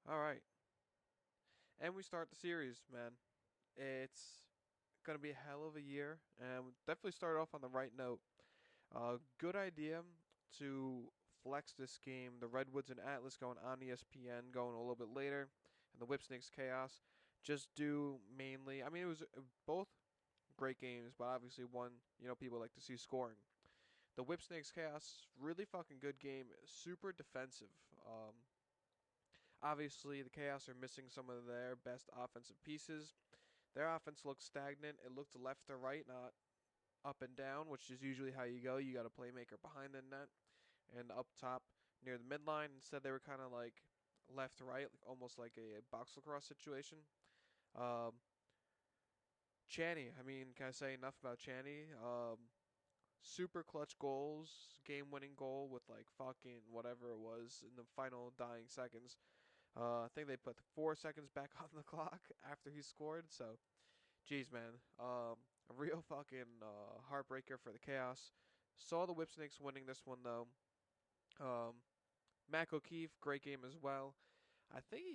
All right. And we start the series, man. It's going to be a hell of a year, and we definitely start off on the right note. Good idea to flex this game. The Redwoods and Atlas going on ESPN, going a little bit later, and the Whipsnakes Chaos. Just do mainly. I mean, it was both great games, but obviously one, people like to see scoring. The Whipsnakes Chaos, really fucking good game. Super defensive. Obviously, the Chaos are missing some of their best offensive pieces. Their offense looks stagnant. It looked left to right, not up and down, which is usually how you go. You got a playmaker behind the net and up top near the midline. Instead, they were kind of like left to right, almost like a box lacrosse situation. Um, Channy, I mean, can I say enough about Channy? Super clutch goals, game winning goal with like fucking whatever it was in the final dying seconds. I think they put 4 seconds back on the clock after he scored. So, geez, man, a real fucking heartbreaker for the Chaos. Saw the Whipsnakes winning this one though. Um, Mac O'Keefe, great game as well. I think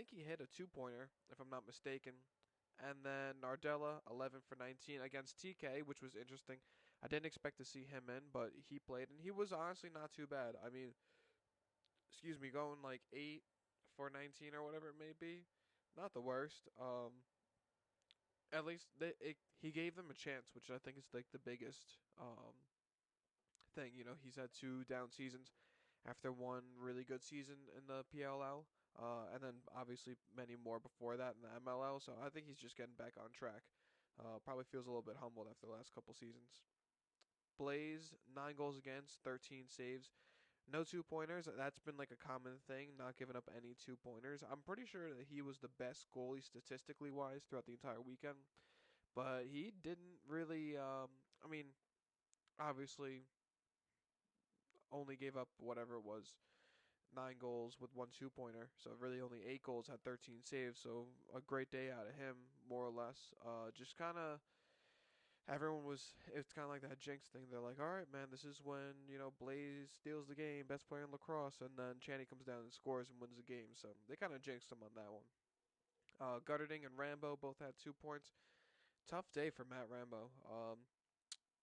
he hit a 2 pointer if I'm not mistaken. And then Nardella, 11 for 19 against TK, which was interesting. I didn't expect to see him in, but he played, and he was honestly not too bad. I mean, excuse me, going like 8 for 19 or whatever it may be, not the worst. At least he gave them a chance, which I think is like the biggest thing. He's had two down seasons after one really good season in the PLL, and then obviously many more before that in the MLL. So I think he's just getting back on track. Probably feels a little bit humbled after the last couple seasons. Blaze, 9 goals against, 13 saves. No 2 pointers. That's been like a common thing, not giving up any 2 pointers. I'm pretty sure that he was the best goalie statistically wise throughout the entire weekend, but he didn't really. I mean, obviously, only gave up whatever it was, 9 goals with one 2 pointer. So really only 8 goals, had 13 saves. So a great day out of him, more or less. Just kind of everyone was. It's kind of like that jinx thing. They're like, all right, man, this is when Blaze steals the game, best player in lacrosse, and then Channy comes down and scores and wins the game. So they kind of jinxed him on that one. Gutterding and Rambo both had 2 points. Tough day for Matt Rambo.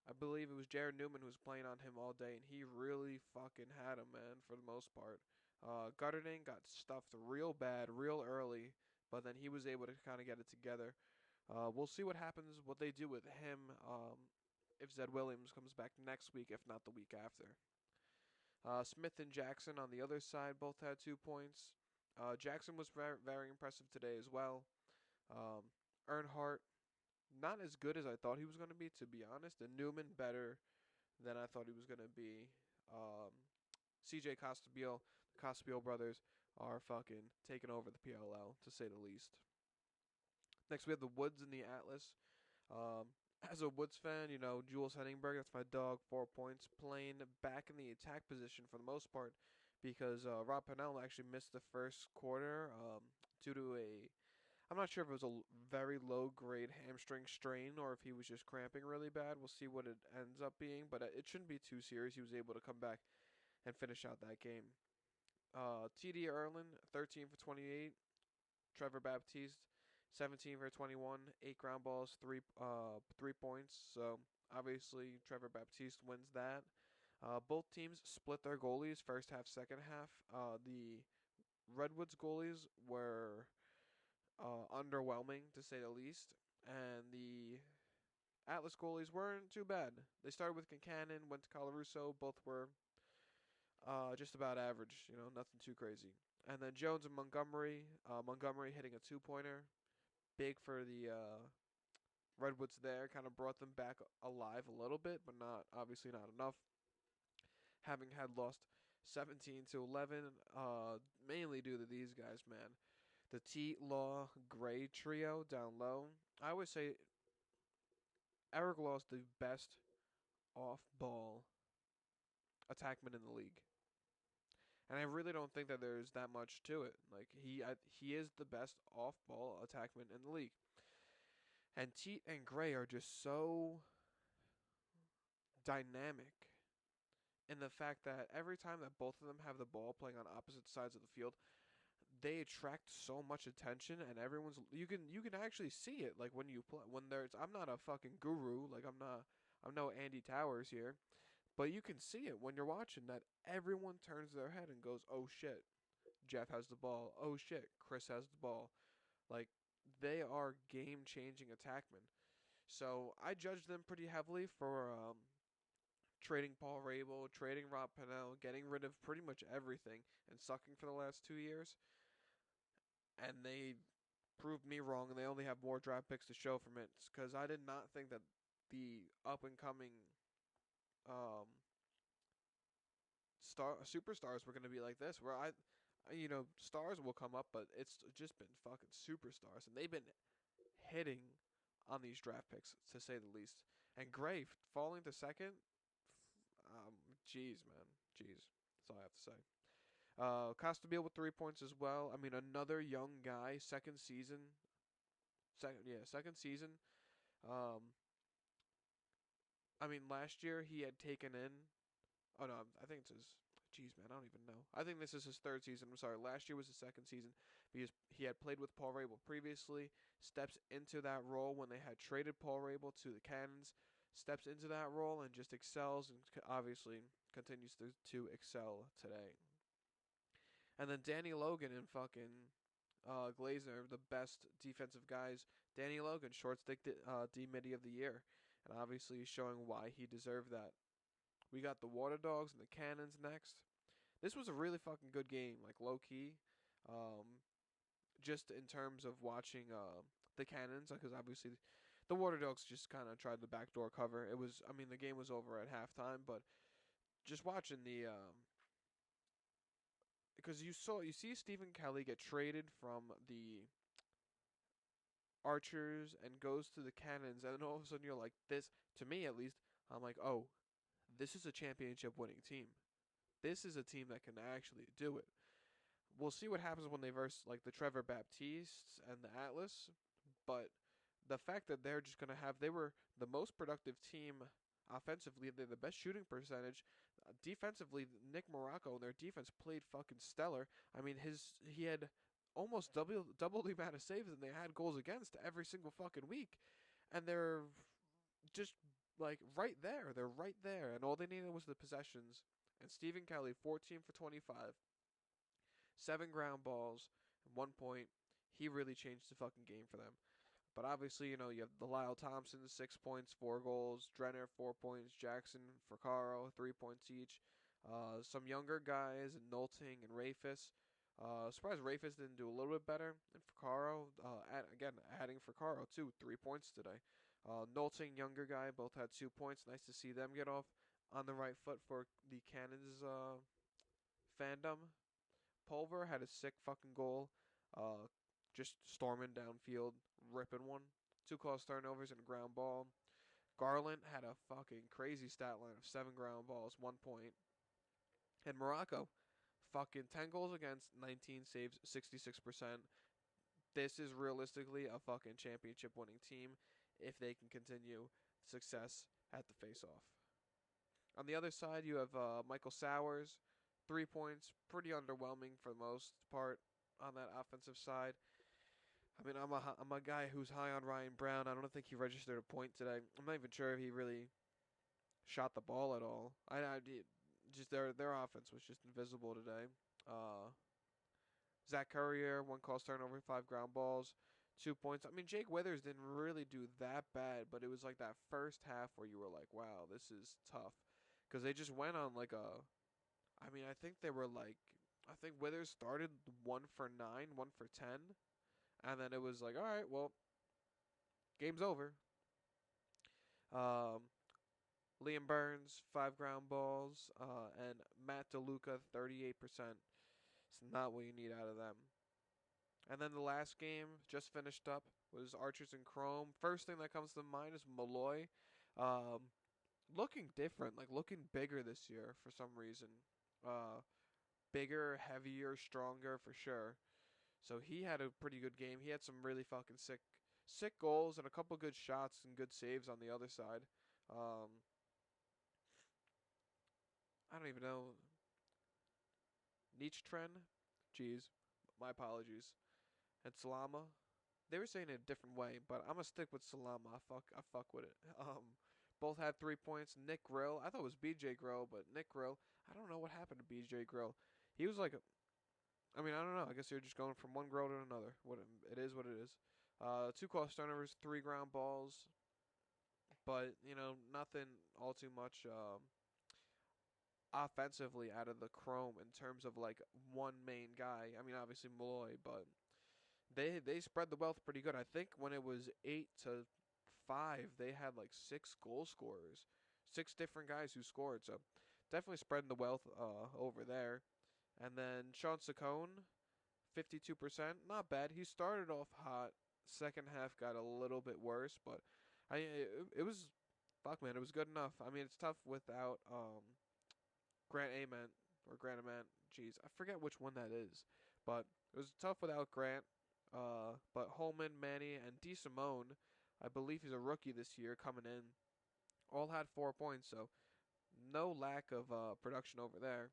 I believe it was Jared Newman who was playing on him all day, and he really fucking had him, man, for the most part. Gutterding got stuffed real bad, real early, but then he was able to kind of get it together. We'll see what happens, what they do with him if Zed Williams comes back next week, if not the week after. Smith and Jackson on the other side both had 2 points. Jackson was very, very impressive today as well. Um, Earnhardt, not as good as I thought he was going to be honest. And Newman, better than I thought he was going to be. Um, CJ Costabile, the Costabile brothers, are fucking taking over the PLL, to say the least. Next, we have the Woods and the Atlas. Um, as a Woods fan, Jules Henningberg, that's my dog, 4 points, playing back in the attack position for the most part because Rob Pennell actually missed the first quarter due to a. I'm not sure if it was a very low grade hamstring strain or if he was just cramping really bad. We'll see what it ends up being, but it shouldn't be too serious. He was able to come back and finish out that game. TD Erlin, 13 for 28. Trevor Baptiste, 17 for 21, 8 ground balls, 3 points. So obviously Trevor Baptiste wins that. Both teams split their goalies first half, second half. The Redwoods goalies were underwhelming to say the least, and the Atlas goalies weren't too bad. They started with Concannon, went to Colarusso. Both were just about average, nothing too crazy. And then Jones and Montgomery. Montgomery hitting a 2 pointer, big for the Redwoods there. Kind of brought them back alive a little bit, but not obviously not enough. Having had lost 17-11, mainly due to these guys, man. The T Law Gray trio down low. I always say Eric Law is the best off ball attackman in the league. And I really don't think that there's that much to it. Like he is the best off-ball attackman in the league. And Teat and Gray are just so dynamic in the fact that every time that both of them have the ball playing on opposite sides of the field, they attract so much attention, and everyone's you can actually see it like when you play when there's I'm not a fucking guru, like I'm no Andy Towers here, but you can see it when you're watching that everyone turns their head and goes, "Oh shit, Jeff has the ball. Oh shit, Chris has the ball." Like they are game-changing attackmen. So I judge them pretty heavily for trading Paul Rabel, trading Rob Pennell, getting rid of pretty much everything, and sucking for the last 2 years. And they proved me wrong, and they only have more draft picks to show from it. Because I did not think that the up and coming um, superstars were going to be like this. Where stars will come up, but it's just been fucking superstars, and they've been hitting on these draft picks to say the least. And Gray falling to second, jeez, man, jeez. That's all I have to say. Costabile with 3 points as well. I mean, another young guy, second season. Second season. Um, I mean, last year he had taken in. Oh no, I think it's his. Jeez, man, I don't even know. I think this is his third season. I'm sorry. Last year was his second season because he had played with Paul Rabel previously. Steps into that role when they had traded Paul Rabel to the Cannons. Steps into that role and just excels, and obviously continues to excel today. And then Danny Logan and fucking Glazer, the best defensive guys. Danny Logan, short stick D midi of the year, and obviously showing why he deserved that. We got the Water Dogs and the Cannons next. This was a really fucking good game, like low key. Um, just in terms of watching the Cannons, because obviously the Water Dogs just kind of tried the backdoor cover. It was, I mean, the game was over at halftime, but just watching the because you see Stephen Kelly get traded from the Archers and goes to the Cannons, and then all of a sudden you're like, this, to me at least, I'm like, oh, this is a championship winning team. This is a team that can actually do it. We'll see what happens when they verse like the Trevor Baptistes and the Atlas, but the fact that they're just gonna have they were the most productive team offensively, they're the best shooting percentage. Defensively, Nick Morocco and their defense played fucking stellar. I mean, he had almost double the amount of saves than they had goals against every single fucking week, and they're just like right there. They're right there, and all they needed was the possessions. And Stephen Kelly, 14 for 25, 7 ground balls, and 1 point. He really changed the fucking game for them. But obviously, you have the Lyle Thompson, 6 points, 4 goals. Drenner, 4 points. Jackson, Fracaro, 3 points each. Some younger guys, Nolting and Rafis. Surprised Rafis didn't do a little bit better. And Fracaro, again, adding Fracaro too, 3 points today. Nolting, younger guy, both had 2 points. Nice to see them get off on the right foot for the Cannons fandom. Pulver had a sick fucking goal. Uh, just storming downfield, ripping one. 2 cause turnovers and a ground ball. Garland had a fucking crazy stat line of 7 ground balls, 1 point. And Morocco, fucking 10 goals against, 19 saves, 66%. This is realistically a fucking championship winning team if they can continue success at the face-off. On the other side, you have Michael Sowers, 3 points, pretty underwhelming for the most part on that offensive side. I mean, I'm a guy who's high on Ryan Brown. I don't think he registered a point today. I'm not even sure if he really shot the ball at all. I just their offense was just invisible today. Uh, Zach Currier, 1 cause turnover, 5 ground balls, 2 points. I mean, Jake Withers didn't really do that bad, but it was like that first half where you were like, wow, this is tough. Because they just went on like a. I mean, I think they were like. I think Withers started 1 for 9, 1 for 10. And then it was like, all right, well, game's over. Um, Liam Burns, 5 ground balls, and Matt DeLuca, 38%. It's not what you need out of them. And then the last game just finished up was Archers and Chrome. First thing that comes to mind is Malloy. Um, looking different, like looking bigger this year for some reason. Uh, Bigger, heavier, stronger for sure. So he had a pretty good game. He had some really fucking sick goals and a couple good shots and good saves on the other side. Um, I don't even know. Nietzsche trend? Jeez. My apologies. And Salama, they were saying it a different way, but I'm gonna stick with Salama. I fuck with it. Both had 3 points. Nick Grill, I thought it was BJ Grill, but Nick Grill, I don't know what happened to BJ Grill. He was like, I mean, I don't know. I guess you're just going from one grill to another. What it is, what it is. Two close turnovers, three ground balls, but nothing all too much offensively out of the Chrome in terms of like one main guy. I mean, obviously Malloy, but they spread the wealth pretty good. I think when it was 8-5, they had like six goal scorers, six different guys who scored. So definitely spreading the wealth over there. And then Sean Saccone, 52%, not bad. He started off hot. Second half got a little bit worse, but it was fuck man, it was good enough. I mean, it's tough without Grant Ament or Grant Ament. Jeez, I forget which one that is, but it was tough without Grant. But Holman, Manny, and DeSimone, I believe he's a rookie this year coming in, all had 4 points, so no lack of production over there.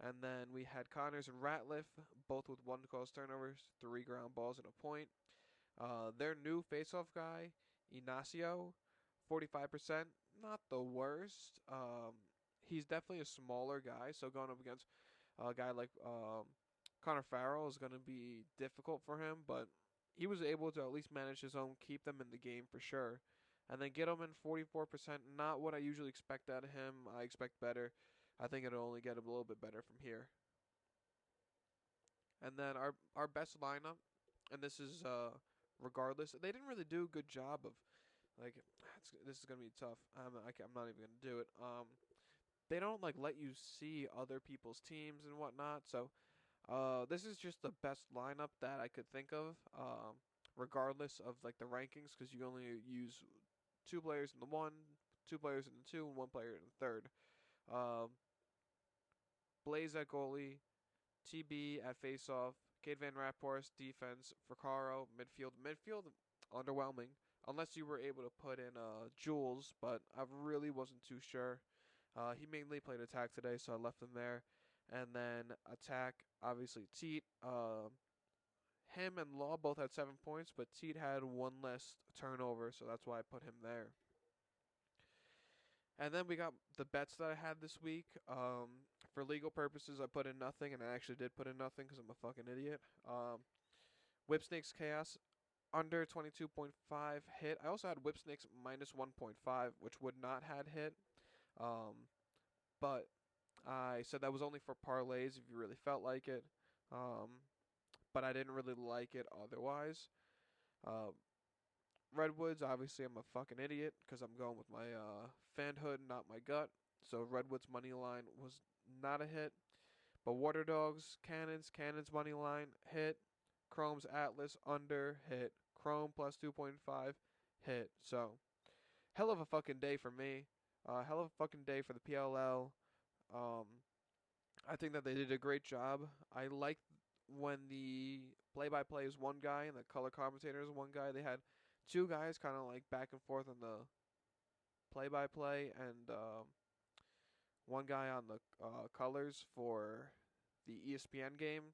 And then we had Connors and Ratliff, both with one close turnovers, three ground balls, and a point. Their new faceoff guy, Ignacio, 45%, not the worst. He's definitely a smaller guy, so going up against a guy like Connor Farrell is going to be difficult for him, but he was able to at least manage his own, keep them in the game for sure. And then get him in 44%, not what I usually expect out of him. I expect better. I think it'll only get a little bit better from here. And then our best lineup, and this is regardless, they didn't really do a good job of like this is gonna be tough. I'm not even gonna do it. They don't like let you see other people's teams and whatnot. So this is just the best lineup that I could think of. Regardless of like the rankings, because you only use two players in the one, two players in the two, and one player in the third. Um, Blaze at goalie, TB at faceoff, Cade Van Rapport's defense, Fracaro midfield. Midfield underwhelming unless you were able to put in Jules, but I really wasn't too sure. He mainly played attack today, so I left him there. And then attack, obviously Teat. Him and Law both had 7 points, but Teat had one less turnover, so that's why I put him there. And then we got the bets that I had this week. For legal purposes, I put in nothing, and I actually did put in nothing because I'm a fucking idiot. Whipsnakes Chaos under 22.5 hit. I also had Whipsnakes minus 1.5, which would not had hit. But I said that was only for parlays if you really felt like it. But I didn't really like it otherwise. Redwoods, obviously, I'm a fucking idiot because I'm going with my fanhood, not my gut. So Redwoods money line was not a hit. But Water Dogs, Cannons money line hit. Chrome's Atlas under hit. Chrome plus 2.5 hit. So hell of a fucking day for me. Hell of a fucking day for the PLL. I think that they did a great job. I like when the play-by-play is one guy and the color commentator is one guy. They had two guys kind of like back and forth on the play-by-play and one guy on the colors for the ESPN game.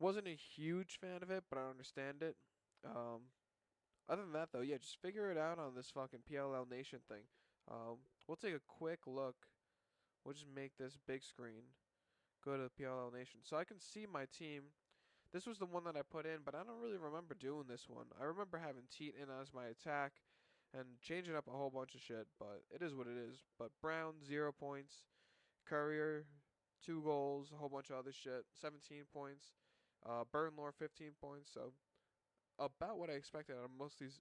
Wasn't a huge fan of it, but I understand it. Other than that, though, yeah, just figure it out on this fucking PLL Nation thing. We'll take a quick look. We'll just make this big screen. Go to PLL Nation. So I can see my team. This was the one that I put in, but I don't really remember doing this one. I remember having Teat in as my attack and changing up a whole bunch of shit, but it is what it is. But Brown, 0 points. Courier, 2 goals, a whole bunch of other shit, 17 points. Burnlore, 15 points. So about what I expected out of most of these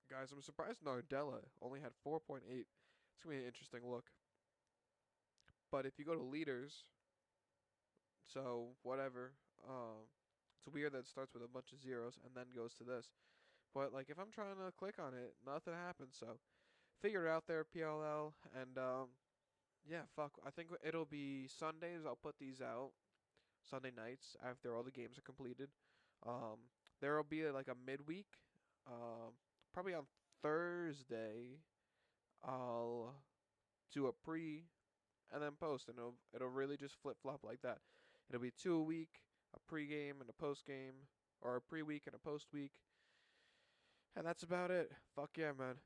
guys. I'm surprised Nardella only had 4.8. It's going to be an interesting look. But if you go to leaders, so whatever, it's weird that it starts with a bunch of zeros and then goes to this. But like if I'm trying to click on it, nothing happens. So figure it out there, PLL, and yeah, fuck. I think it'll be Sundays. I'll put these out Sunday nights after all the games are completed. There'll be like a midweek. Probably on Thursday, I'll do a pre and then post, and it'll really just flip flop like that. It'll be 2 a week. a pregame and a postgame, or a pre-week and a post-week. And that's about it. Fuck yeah, man.